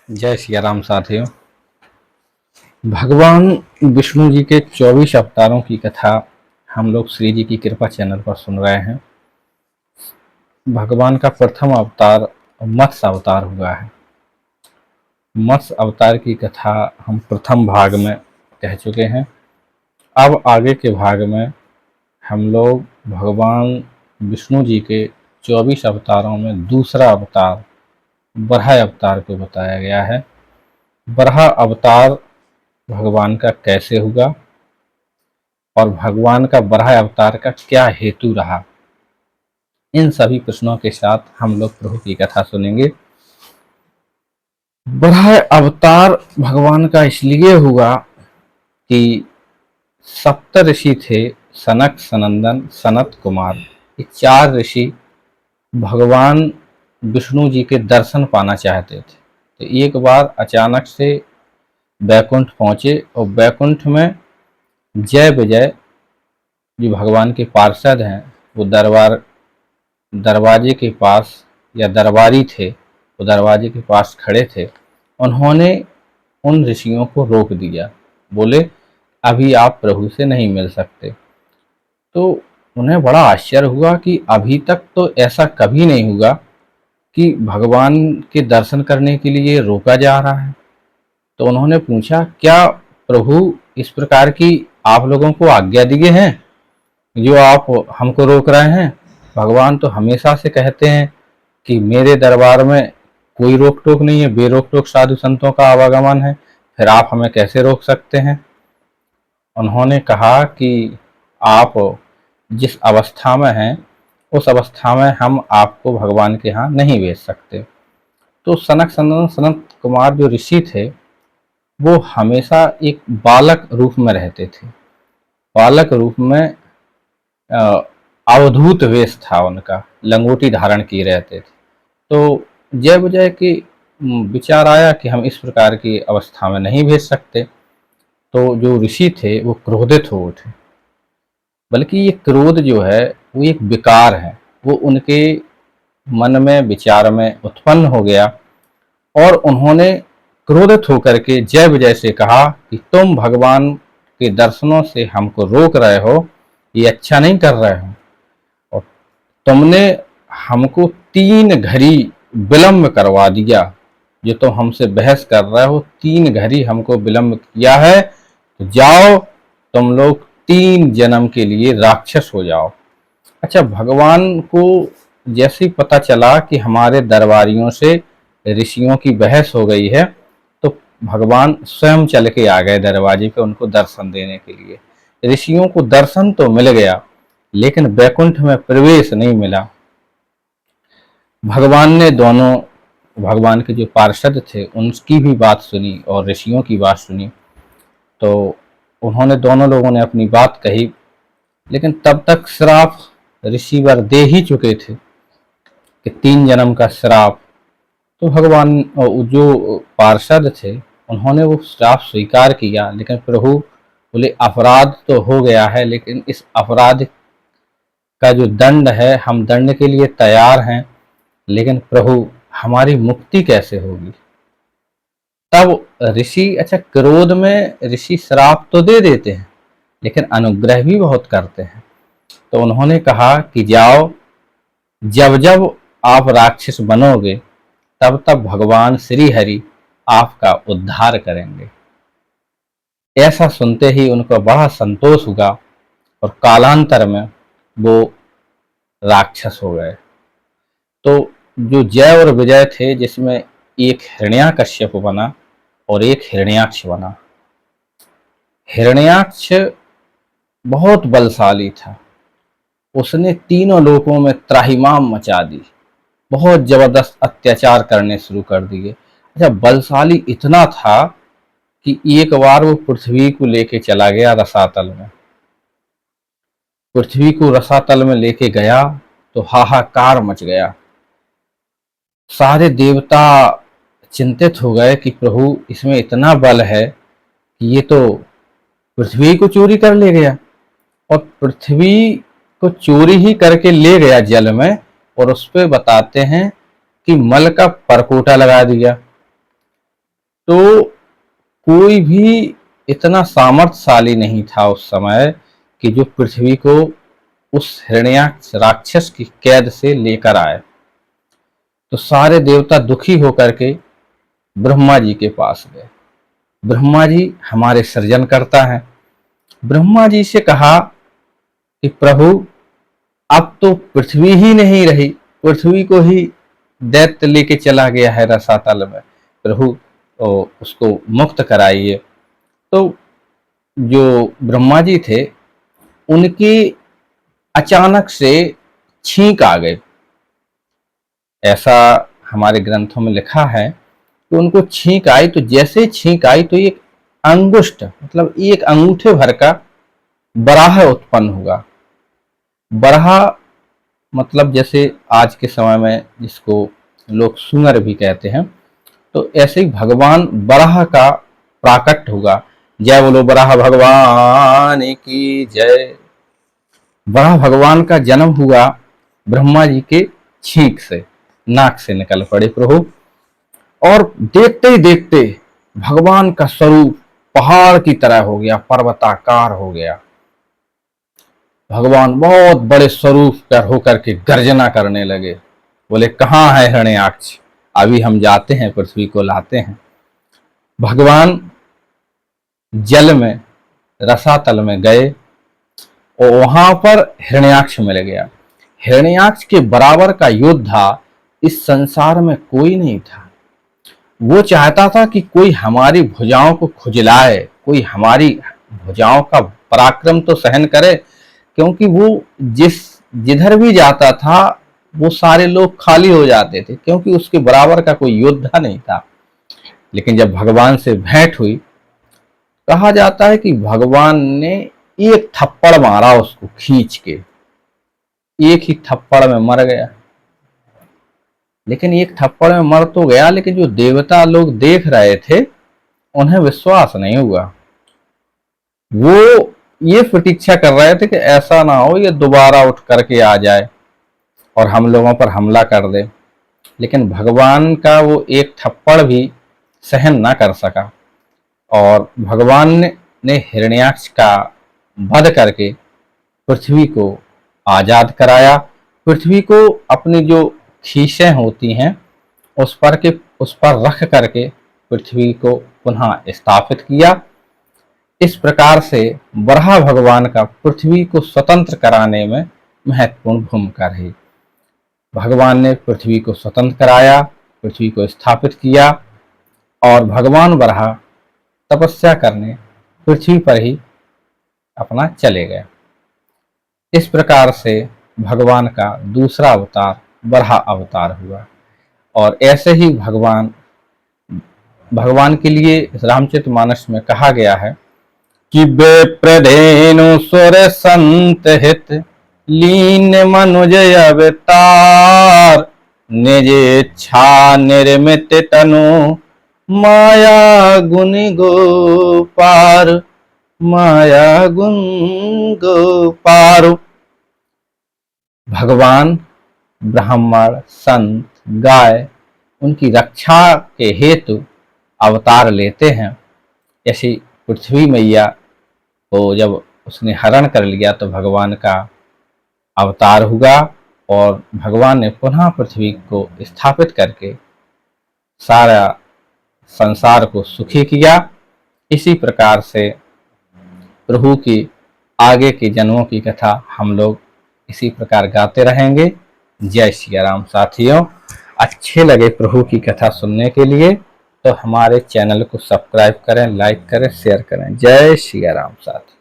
जय सिया राम साथियों। भगवान विष्णु जी के 24 अवतारों की कथा हम लोग श्री जी की कृपा चैनल पर सुन रहे हैं। भगवान का प्रथम अवतार मत्स्य अवतार हुआ है। मत्स्य अवतार की कथा हम प्रथम भाग में कह चुके हैं। अब आगे के भाग में हम लोग भगवान विष्णु जी के 24 अवतारों में दूसरा अवतार बराह अवतार को बताया गया है। बराह अवतार भगवान का कैसे हुआ और भगवान का बराह अवतार का क्या हेतु रहा, इन सभी प्रश्नों के साथ हम लोग प्रभु की कथा सुनेंगे। बराह अवतार भगवान का इसलिए हुआ कि सप्त ऋषि थे, सनक, सनंदन, सनत कुमार। ये 4 ऋषि भगवान विष्णु जी के दर्शन पाना चाहते थे। तो एक बार अचानक से बैकुंठ पहुंचे और बैकुंठ में जय विजय जो भगवान के पार्षद हैं वो दरवाजे के पास या दरबारी थे, वो दरवाजे के पास खड़े थे। उन्होंने उन ऋषियों को रोक दिया, बोले अभी आप प्रभु से नहीं मिल सकते। तो उन्हें बड़ा आश्चर्य हुआ कि अभी तक तो ऐसा कभी नहीं हुआ कि भगवान के दर्शन करने के लिए रोका जा रहा है। तो उन्होंने पूछा, क्या प्रभु इस प्रकार की आप लोगों को आज्ञा दिए हैं जो आप हमको रोक रहे हैं? भगवान तो हमेशा से कहते हैं कि मेरे दरबार में कोई रोक टोक नहीं है, बेरोक टोक साधु संतों का आवागमन है, फिर आप हमें कैसे रोक सकते हैं? उन्होंने कहा कि आप जिस अवस्था में हैं उस अवस्था में हम आपको भगवान के यहाँ नहीं भेज सकते। तो सनक सनंदन सनत कुमार जो ऋषि थे वो हमेशा एक बालक रूप में रहते थे। बालक रूप में अवधूत वेश था उनका, लंगोटी धारण किए रहते थे। तो जय विजय के विचार आया कि हम इस प्रकार की अवस्था में नहीं भेज सकते। तो जो ऋषि थे वो क्रोधित हो उठे। बल्कि ये क्रोध जो है वो एक विकार है, वो उनके मन में विचार में उत्पन्न हो गया और उन्होंने क्रोधित होकर के जय विजय से कहा कि तुम भगवान के दर्शनों से हमको रोक रहे हो, ये अच्छा नहीं कर रहे हो, और तुमने हमको 3 घड़ी विलम्ब करवा दिया। जो तुम हमसे बहस कर रहे हो, 3 घड़ी हमको विलम्ब किया है, तो जाओ तुम लोग 3 जन्म के लिए राक्षस हो जाओ। अच्छा, भगवान को जैसे ही पता चला कि हमारे दरबारियों से ऋषियों की बहस हो गई है, तो भगवान स्वयं चल के आ गए दरवाजे पे उनको दर्शन देने के लिए। ऋषियों को दर्शन तो मिल गया लेकिन बैकुंठ में प्रवेश नहीं मिला। भगवान ने दोनों भगवान के जो पार्षद थे उनकी भी बात सुनी और ऋषियों की बात सुनी। तो उन्होंने दोनों लोगों ने अपनी बात कही, लेकिन तब तक श्राप ऋषिवर दे ही चुके थे कि 3 जन्म का श्राप। तो भगवान जो पार्षद थे उन्होंने वो श्राप स्वीकार किया, लेकिन प्रभु बोले अपराध तो हो गया है, लेकिन इस अपराध का जो दंड है हम दंड के लिए तैयार हैं, लेकिन प्रभु हमारी मुक्ति कैसे होगी? तब ऋषि, अच्छा क्रोध में ऋषि श्राप तो दे देते हैं लेकिन अनुग्रह भी बहुत करते हैं। तो उन्होंने कहा कि जाओ, जब जब आप राक्षस बनोगे तब तब भगवान श्री हरि आपका उद्धार करेंगे। ऐसा सुनते ही उनको बड़ा संतोष हुआ और कालांतर में वो राक्षस हो गए। तो जो जय और विजय थे, जिसमें एक हिरण्याकश्यप बना और एक हिरण्याक्ष बना। हिरण्याक्ष बहुत बलशाली था, उसने तीनों लोकों में त्राहिमाम मचा दी, बहुत जबरदस्त अत्याचार करने शुरू कर दिए। अच्छा, बलशाली इतना था कि एक बार वो पृथ्वी को लेके चला गया रसातल में। पृथ्वी को रसातल में लेके गया तो हाहाकार मच गया। सारे देवता चिंतित हो गए कि प्रभु इसमें इतना बल है कि ये तो पृथ्वी को चोरी कर ले गया, और पृथ्वी को चोरी ही करके ले गया जल में, और उस पे बताते हैं कि मल का परकोटा लगा दिया। तो कोई भी इतना सामर्थ्यशाली नहीं था उस समय कि जो पृथ्वी को उस हिरण्याक्ष राक्षस की कैद से लेकर आए। तो सारे देवता दुखी होकर के ब्रह्मा जी के पास गए। ब्रह्मा जी हमारे सृजनकर्ता हैं। ब्रह्मा जी से कहा कि प्रभु, अब तो पृथ्वी ही नहीं रही, पृथ्वी को ही दैत्य लेके चला गया है रसातल में, प्रभु तो उसको मुक्त कराइए। तो जो ब्रह्मा जी थे उनकी अचानक से छींक आ गई। ऐसा हमारे ग्रंथों में लिखा है कि उनको छींक आई, तो जैसे छींक आई तो एक अंगुष्ठ मतलब एक अंगूठे भर का बराह उत्पन्न हुआ। बराह मतलब जैसे आज के समय में जिसको लोग सुअर भी कहते हैं, तो ऐसे ही भगवान बराह का प्राकट्य हुआ। जय बोलो बराह भगवान की जय। बराह भगवान का जन्म हुआ ब्रह्मा जी के छींक से, नाक से निकल पड़े प्रभु। और देखते ही देखते भगवान का स्वरूप पहाड़ की तरह हो गया, पर्वताकार हो गया। भगवान बहुत बड़े स्वरूप कर होकर के गर्जना करने लगे। बोले, कहाँ है हिरण्याक्ष, अभी हम जाते हैं, पृथ्वी को लाते हैं। भगवान जल में रसातल में गए और वहां पर हिरण्याक्ष मिल गया। हिरण्याक्ष के बराबर का योद्धा इस संसार में कोई नहीं था। वो चाहता था कि कोई हमारी भुजाओं को खुजलाए, कोई हमारी भुजाओं का पराक्रम तो सहन करे, क्योंकि वो जिधर भी जाता था वो सारे लोग खाली हो जाते थे, क्योंकि उसके बराबर का कोई योद्धा नहीं था। लेकिन जब भगवान से भेंट हुई, कहा जाता है कि भगवान ने एक थप्पड़ मारा उसको खींच के, एक ही थप्पड़ में मर गया। लेकिन एक थप्पड़ में मर तो गया, लेकिन जो देवता लोग देख रहे थे उन्हें विश्वास नहीं हुआ। वो ये प्रतीक्षा कर रहे थे कि ऐसा ना हो ये दोबारा उठ करके आ जाए और हम लोगों पर हमला कर दे। लेकिन भगवान का वो एक थप्पड़ भी सहन ना कर सका और भगवान ने हिरण्याक्ष का वध करके पृथ्वी को आजाद कराया। पृथ्वी को अपनी जो खीसें होती हैं उस पर रख करके पृथ्वी को पुनः स्थापित किया। इस प्रकार से बराह भगवान का पृथ्वी को स्वतंत्र कराने में महत्वपूर्ण भूमिका रही। भगवान ने पृथ्वी को स्वतंत्र कराया, पृथ्वी को स्थापित किया और भगवान बराह तपस्या करने पृथ्वी पर ही अपना चले गए। इस प्रकार से भगवान का दूसरा अवतार बराह अवतार हुआ। और ऐसे ही भगवान के लिए रामचरितमानस में कहा गया है कि बेप्रधेनु सुर संत हित लीन मनुज अवतार, निज इच्छा निर्मित तनु माया गुण गोपार, माया गुण गोपार। भगवान ब्राह्मण संत गाय उनकी रक्षा के हेतु अवतार लेते हैं। ऐसी पृथ्वी मैया को जब उसने हरण कर लिया तो भगवान का अवतार हुआ और भगवान ने पुनः पृथ्वी को स्थापित करके सारा संसार को सुखी किया। इसी प्रकार से प्रभु की आगे के जन्मों की कथा हम लोग इसी प्रकार गाते रहेंगे। जय सिया राम। साथियों, अच्छे लगे प्रभु की कथा सुनने के लिए तो हमारे चैनल को सब्सक्राइब करें, लाइक करें, शेयर करें। जय सिया राम साथियों।